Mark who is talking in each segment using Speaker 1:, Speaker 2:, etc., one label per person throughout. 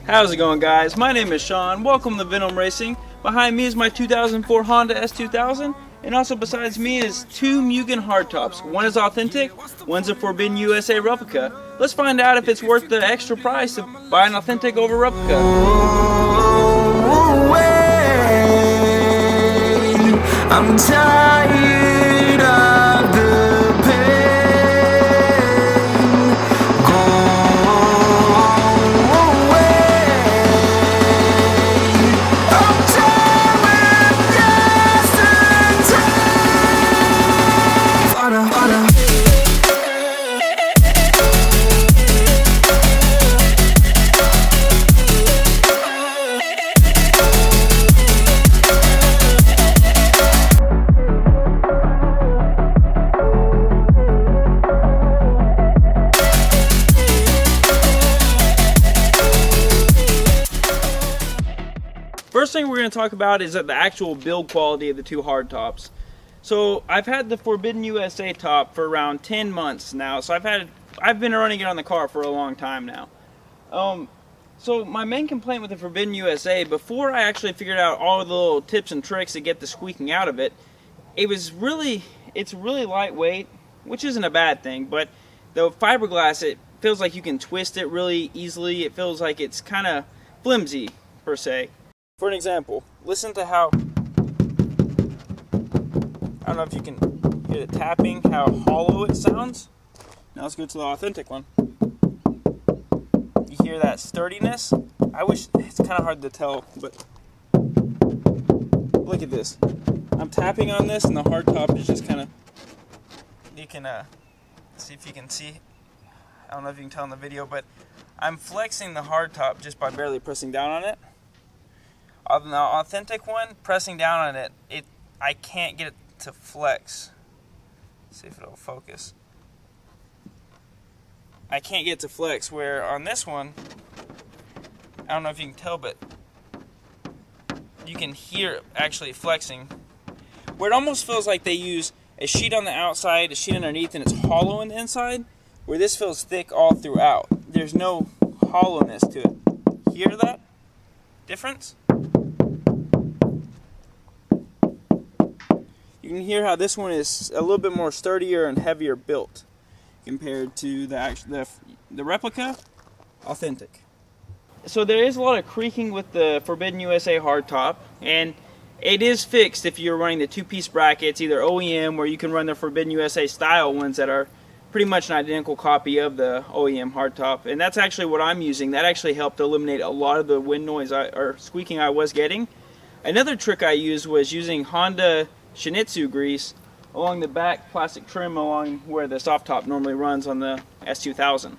Speaker 1: How's it going, guys? My name is Sean. Welcome to Venom Racing. Behind me is my 2004 Honda S2000, and also besides me is two Mugen hardtops. One is authentic, one's a Forbidden USA replica. Let's find out if it's worth the extra price to buy an authentic over replica.
Speaker 2: I'm tired of the pain. Go away. I'm tired with yesterday.
Speaker 1: First thing we're going to talk about is the actual build quality of the two hardtops. So I've had the Forbidden USA top for around 10 months now, so I've been running it on the car for a long time now. So my main complaint with the Forbidden USA, before I actually figured out all of the little tips and tricks to get the squeaking out of it, it's really lightweight, which isn't a bad thing, but the fiberglass, it feels like you can twist it really easily. It feels like it's kind of flimsy, per se. For an example, listen to how, I don't know if you can hear it tapping, how hollow it sounds. Now let's go to the authentic one. You hear that sturdiness? I wish, it's kind of hard to tell, but look at this. I'm tapping on this and the hardtop is just kind of, you can see if you can see. I don't know if you can tell in the video, but I'm flexing the hardtop just by barely pressing down on it. On the authentic one, pressing down on it, I can't get it to flex. Let's see if it'll focus. I can't get it to flex, where on this one, I don't know if you can tell, but you can hear it actually flexing. Where it almost feels like they use a sheet on the outside, a sheet underneath, and it's hollow on the inside, where this feels thick all throughout. There's no hollowness to it. Hear that difference? You can hear how this one is a little bit more sturdier and heavier built compared to the replica authentic. So there is a lot of creaking with the Forbidden USA hardtop, and it is fixed if you're running the two-piece brackets, either OEM, where you can run the Forbidden USA style ones that are pretty much an identical copy of the OEM hardtop, and that's actually what I'm using. That actually helped eliminate a lot of the wind noise or squeaking I was getting. Another trick I used was using Honda Shinizu grease along the back plastic trim along where the soft top normally runs on the S2000.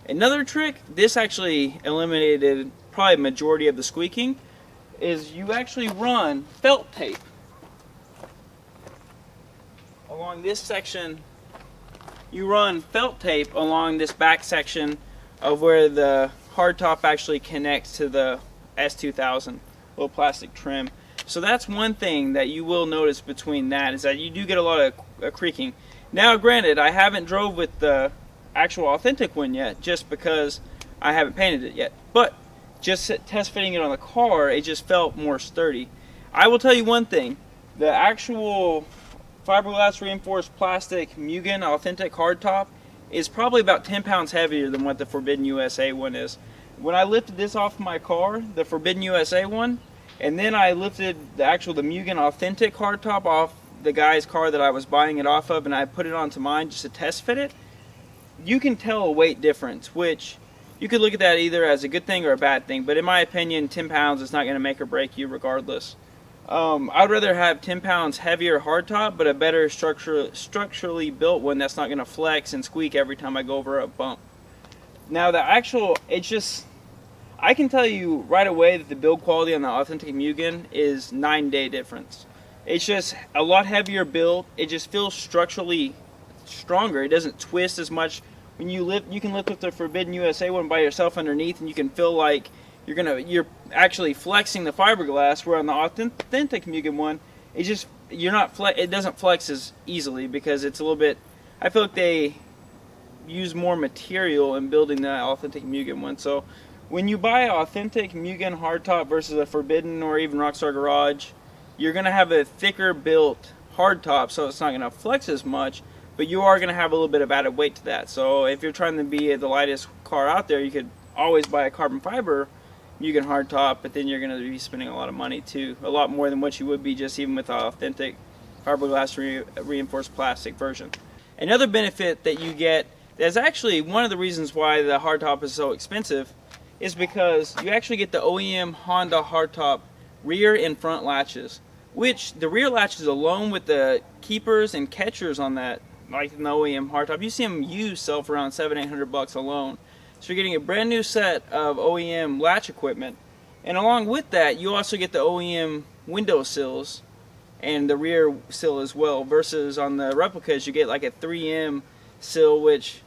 Speaker 1: Another trick, this actually eliminated probably a majority of the squeaking, is you actually run felt tape along this section. You run felt tape along this back section of where the hardtop actually connects to the S2000 little plastic trim. So that's one thing that you will notice between that, is that you do get a lot of creaking. Now granted, I haven't drove with the actual authentic one yet, just because I haven't painted it yet. But just test fitting it on the car, it just felt more sturdy. I will tell you one thing, the actual fiberglass reinforced plastic Mugen authentic hardtop is probably about 10 pounds heavier than what the Forbidden USA one is. When I lifted this off my car, the Forbidden USA one, and then I lifted the Mugen authentic hardtop off the guy's car that I was buying it off of, and I put it onto mine just to test fit it, you can tell a weight difference, which you could look at that either as a good thing or a bad thing, but in my opinion, 10 pounds is not going to make or break you regardless. I'd rather have 10 pounds heavier hardtop, but a better structurally built one that's not going to flex and squeak every time I go over a bump. Now I can tell you right away that the build quality on the authentic Mugen is 9-day difference. It's just a lot heavier built. It just feels structurally stronger. It doesn't twist as much. When you lift, you can lift with the Forbidden USA one by yourself underneath, and you can feel like you're actually flexing the fiberglass. Where on the authentic Mugen one, it doesn't flex as easily because it's a little bit. I feel like they use more material in building the authentic Mugen one. So when you buy an authentic Mugen hardtop versus a Forbidden or even Rockstar Garage, you're going to have a thicker built hardtop, so it's not going to flex as much, but you are going to have a little bit of added weight to that. So if you're trying to be the lightest car out there, you could always buy a carbon fiber Mugen hardtop, but then you're going to be spending a lot of money too, a lot more than what you would be just even with an authentic fiberglass reinforced plastic version. Another benefit that you get, that's actually one of the reasons why the hardtop is so expensive, is because you actually get the OEM Honda hardtop rear and front latches, which the rear latches alone with the keepers and catchers on that, like in the OEM hardtop, you see them used sell for around $700-800 alone. So you're getting a brand new set of OEM latch equipment, and along with that you also get the OEM window sills and the rear sill as well, versus on the replicas you get like a 3M sill, which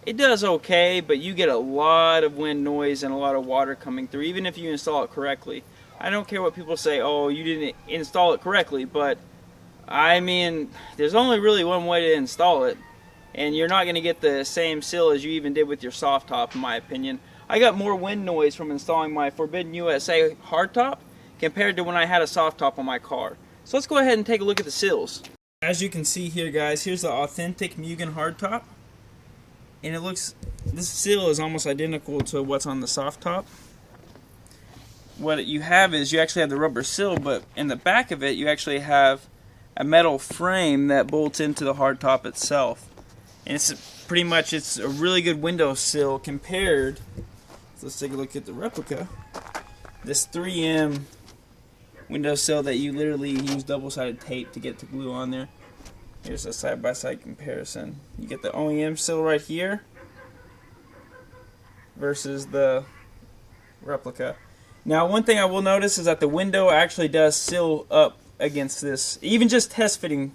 Speaker 1: it does okay, but you get a lot of wind noise and a lot of water coming through even if you install it correctly. I don't care what people say, oh, you didn't install it correctly, but I mean, there's only really one way to install it, and you're not going to get the same sill as you even did with your soft top, in my opinion. I got more wind noise from installing my Forbidden USA hardtop compared to when I had a soft top on my car. So let's go ahead and take a look at the sills. As you can see here, guys, here's the authentic Mugen hardtop, and it looks, this sill is almost identical to what's on the soft top. What you have is you actually have the rubber sill, but in the back of it you actually have a metal frame that bolts into the hardtop itself. And it's pretty much, it's a really good window sill compared, so let's take a look at the replica, this 3M window sill that you literally use double-sided tape to get the glue on there. Here's a side-by-side comparison. You get the OEM sill right here versus the replica. Now one thing I will notice is that the window actually does seal up against this, even just test fitting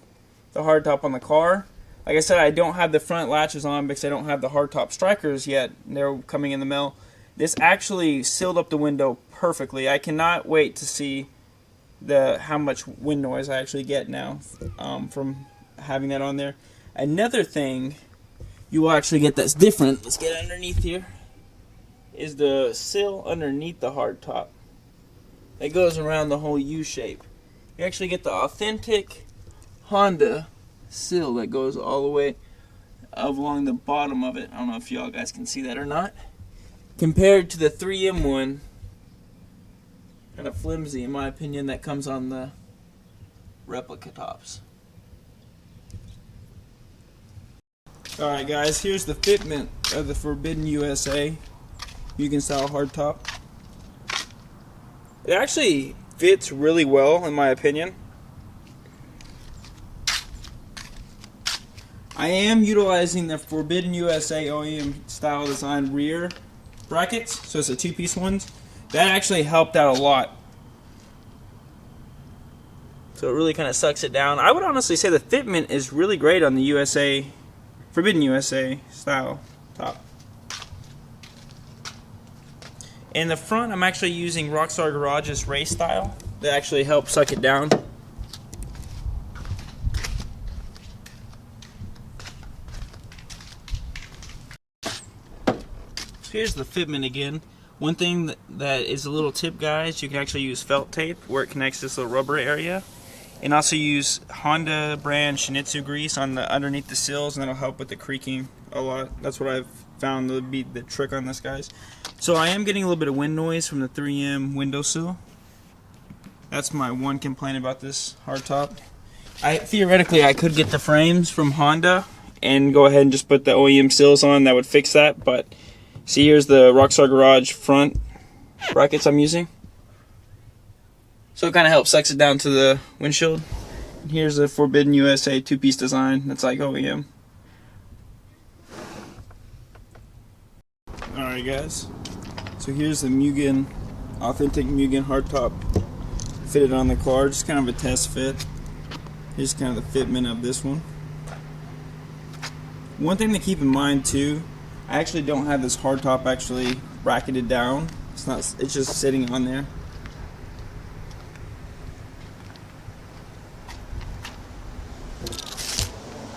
Speaker 1: the hardtop on the car. Like I said, I don't have the front latches on because I don't have the hardtop strikers yet. They're coming in the mail. This actually sealed up the window perfectly. I cannot wait to see how much wind noise I actually get now from having that on there. Another thing you will actually get that's different, let's get underneath here, is the sill underneath the hardtop. It goes around the whole U shape. You actually get the authentic Honda sill that goes all the way along the bottom of it. I don't know if y'all guys can see that or not. Compared to the 3M one, kind of flimsy in my opinion, that comes on the replica tops. Alright guys, here's the fitment of the Forbidden USA Mugen style hardtop. It actually fits really well in my opinion. I am utilizing the Forbidden USA OEM style design rear brackets, so it's a two-piece ones. That actually helped out a lot. So it really kind of sucks it down. I would honestly say the fitment is really great on the USA, Forbidden USA style top. In the front, I'm actually using Rockstar Garage's race style. That actually helps suck it down. So here's the fitment again. One thing that is a little tip, guys, you can actually use felt tape where it connects this little rubber area, and also use Honda brand Shinizu grease on the underneath the sills, and that'll help with the creaking a lot. That's what I've found to be the trick on this, guys. So I am getting a little bit of wind noise from the 3M windowsill. That's my one complaint about this hardtop. Theoretically I could get the frames from Honda and go ahead and just put the OEM sills on. That would fix that, but see, here's the Rockstar Garage front brackets I'm using. So it kind of helps sucks it down to the windshield. And here's the Forbidden USA two-piece design. That's like OEM. Alright guys, so here's the Mugen, authentic Mugen hardtop fitted on the car, just kind of a test fit. Here's kind of the fitment of this one. One thing to keep in mind too, I actually don't have this hardtop actually bracketed down. It's just sitting on there.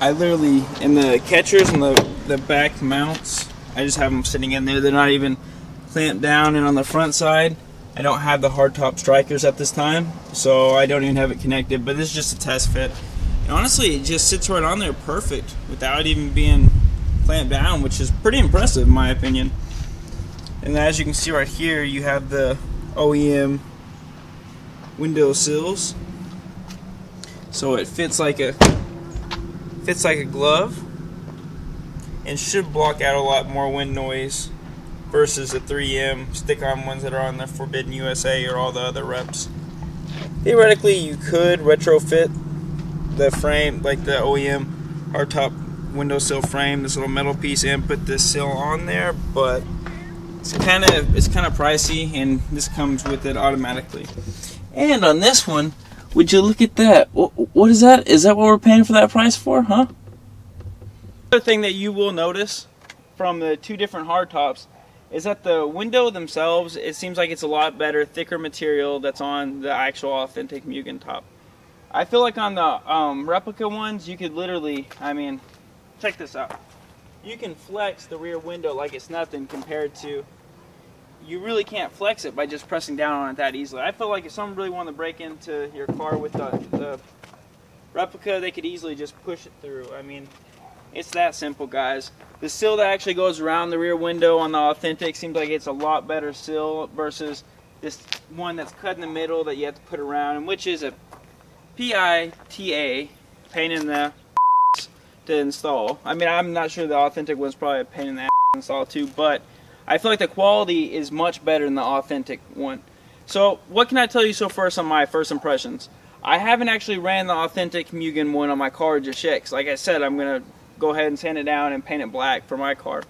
Speaker 1: I literally, in the catchers and the back mounts, I just have them sitting in there. They're not even clamped down, and on the front side I don't have the hardtop strikers at this time, so I don't even have it connected, but this is just a test fit. And honestly, it just sits right on there perfect without even being clamped down, which is pretty impressive in my opinion. And as you can see right here, you have the OEM window sills, so it fits like a glove and should block out a lot more wind noise versus the 3M stick-on ones that are on the Forbidden USA or all the other reps. Theoretically, you could retrofit the frame, like the OEM hardtop windowsill frame, this little metal piece, and put this sill on there, but it's kind of pricey, and this comes with it automatically. And on this one, would you look at that? What is that? Is that what we're paying for that price for, huh? Another thing that you will notice from the two different hardtops is that the window themselves, it seems like it's a lot better, thicker material that's on the actual authentic Mugen top. I feel like on the replica ones, you could literally, I mean, check this out. You can flex the rear window like it's nothing compared to, you really can't flex it by just pressing down on it that easily. I feel like if someone really wanted to break into your car with the replica, they could easily just push it through. I mean, it's that simple, guys. The sill that actually goes around the rear window on the authentic seems like it's a lot better sill versus this one that's cut in the middle that you have to put around, and which is a PITA, pain in the to install. I mean, I'm not sure the authentic one's probably a pain in the to install too, but I feel like the quality is much better than the authentic one. So what can I tell you so far on my first impressions? I haven't actually ran the authentic Mugen one on my car just yet, 'cause like I said, I'm going to go ahead and sand it down and paint it black for my car.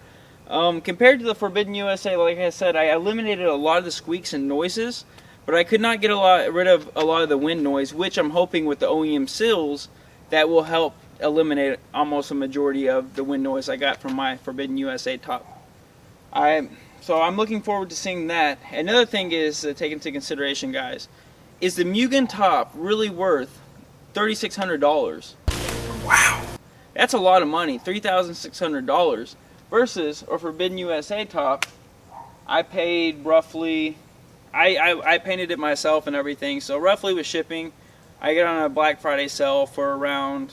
Speaker 1: Compared to the Forbidden USA, like I said, I eliminated a lot of the squeaks and noises, but I could not get rid of a lot of the wind noise, which I'm hoping with the OEM sills that will help eliminate almost a majority of the wind noise I got from my Forbidden USA top. So I'm looking forward to seeing that. Another thing is to take into consideration, guys, is the Mugen top really worth $3,600? Wow. That's a lot of money, $3,600 versus a Forbidden USA top. I paid roughly, I painted it myself and everything, so roughly with shipping, I got on a Black Friday sale for around,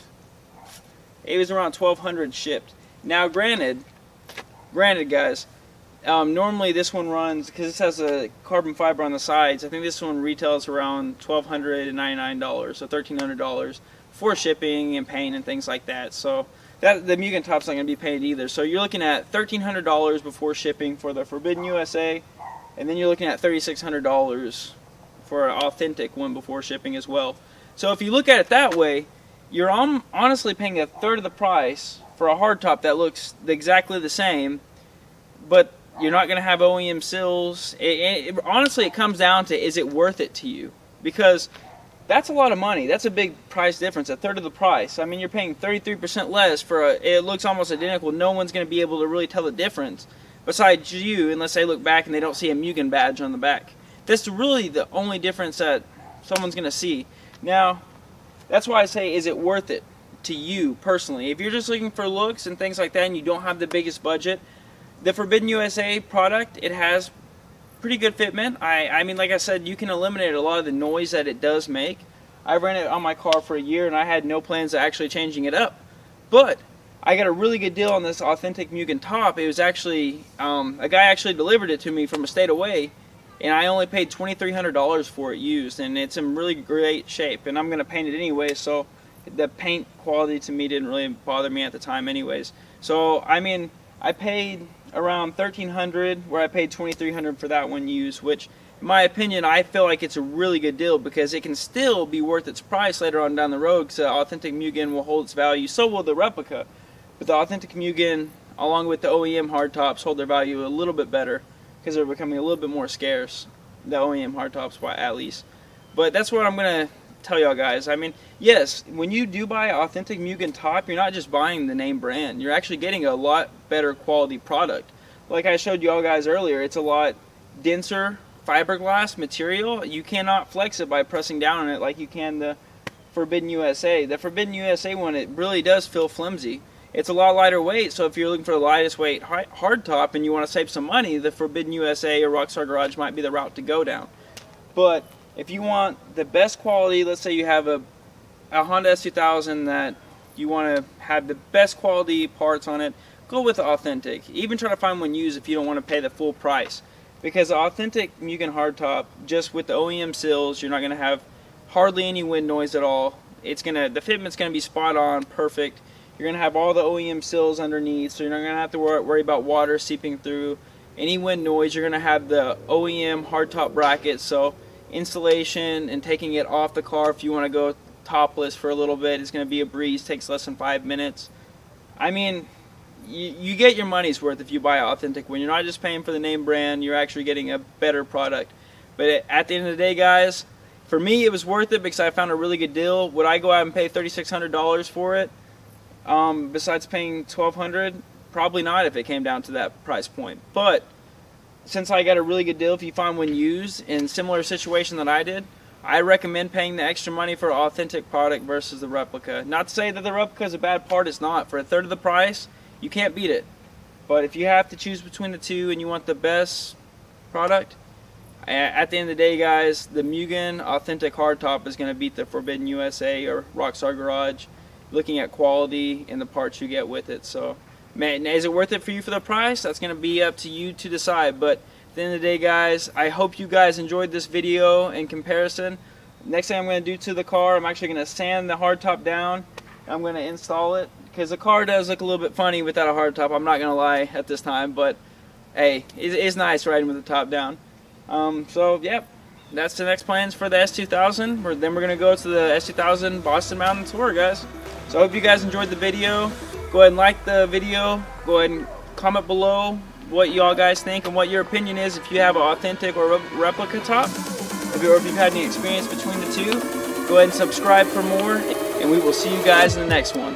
Speaker 1: it was around $1,200 shipped. Now granted guys, normally this one runs, because this has a carbon fiber on the sides, I think this one retails around $1,299, so $1,300 for shipping and paint and things like that. So that the Mugen top's not going to be painted either. So you're looking at $1,300 before shipping for the Forbidden USA, and then you're looking at $3,600 for an authentic one before shipping as well. So if you look at it that way, you're honestly paying a third of the price for a hardtop that looks exactly the same, but you're not going to have OEM sills. Honestly, it comes down to, is it worth it to you? Because that's a lot of money. That's a big price difference, a third of the price. I mean, you're paying 33% less for it looks almost identical. No one's going to be able to really tell the difference besides you, unless they look back and they don't see a Mugen badge on the back. That's really the only difference that someone's going to see. Now, that's why I say, is it worth it to you personally? If you're just looking for looks and things like that and you don't have the biggest budget, the Forbidden USA product, it has pretty good fitment. I mean, like I said, you can eliminate a lot of the noise that it does make. I ran it on my car for a year and I had no plans of actually changing it up. But I got a really good deal on this authentic Mugen top. It was actually, a guy actually delivered it to me from a state away, and I only paid $2,300 for it used, and it's in really great shape. And I'm going to paint it anyway, so the paint quality to me didn't really bother me at the time anyways. So, I mean, I paid around $1,300, where I paid $2,300 for that one used, which in my opinion I feel like it's a really good deal because it can still be worth its price later on down the road, because the authentic Mugen will hold its value, so will the replica, but the authentic Mugen along with the OEM hardtops hold their value a little bit better because they're becoming a little bit more scarce, the OEM hardtops at least. But that's what I'm going to tell y'all guys. I mean, yes, when you do buy authentic Mugen top, you're not just buying the name brand, you're actually getting a lot better quality product. Like I showed y'all guys earlier, it's a lot denser fiberglass material. You cannot flex it by pressing down on it like you can the Forbidden USA. The Forbidden USA one, it really does feel flimsy. it's a lot lighter weight. So if you're looking for the lightest weight hardtop and you want to save some money, the Forbidden USA or Rockstar Garage might be the route to go down. But if you want the best quality, let's say you have a Honda S2000 that you want to have the best quality parts on it, go with the Authentic. Even try to find one used if you don't want to pay the full price. Because the Authentic Mugen hardtop, just with the OEM Sills, you're not going to have hardly any wind noise at all. The fitment's going to be spot on, perfect. You're going to have all the OEM Sills underneath, so you're not going to have to worry about water seeping through. Any wind noise, you're going to have the OEM hardtop bracket, so installation and taking it off the car if you want to go topless for a little bit, it's going to be a breeze, takes less than 5 minutes. I mean, you get your money's worth if you buy Authentic. When you're not just paying for the name brand, you're actually getting a better product. But at the end of the day, guys, for me it was worth it because I found a really good deal. Would I go out and pay $3,600 for it besides paying $1,200? Probably not if it came down to that price point. But since I got a really good deal, if you find one used in similar situation that I did, I recommend paying the extra money for an authentic product versus the replica. Not to say that the replica is a bad part, it's not. For a third of the price, you can't beat it. But if you have to choose between the two and you want the best product, at the end of the day, guys, the Mugen Authentic hardtop is going to beat the Forbidden USA or Rockstar Garage, looking at quality and the parts you get with it. So, man, is it worth it for you for the price? That's going to be up to you to decide. But at the end of the day, guys, I hope you guys enjoyed this video in comparison. Next thing I'm going to do to the car, I'm actually going to sand the hardtop down. I'm going to install it because the car does look a little bit funny without a hardtop. I'm not going to lie at this time, but hey, it's nice riding with the top down. So, yep, that's the next plans for the S2000. Then we're going to go to the S2000 Boston Mountain Tour, guys. So I hope you guys enjoyed the video. Go ahead and like the video. Go ahead and comment below what y'all guys think and what your opinion is if you have an authentic or replica top, or if you've had any experience between the two. Go ahead and subscribe for more, and we will see you guys in the next one.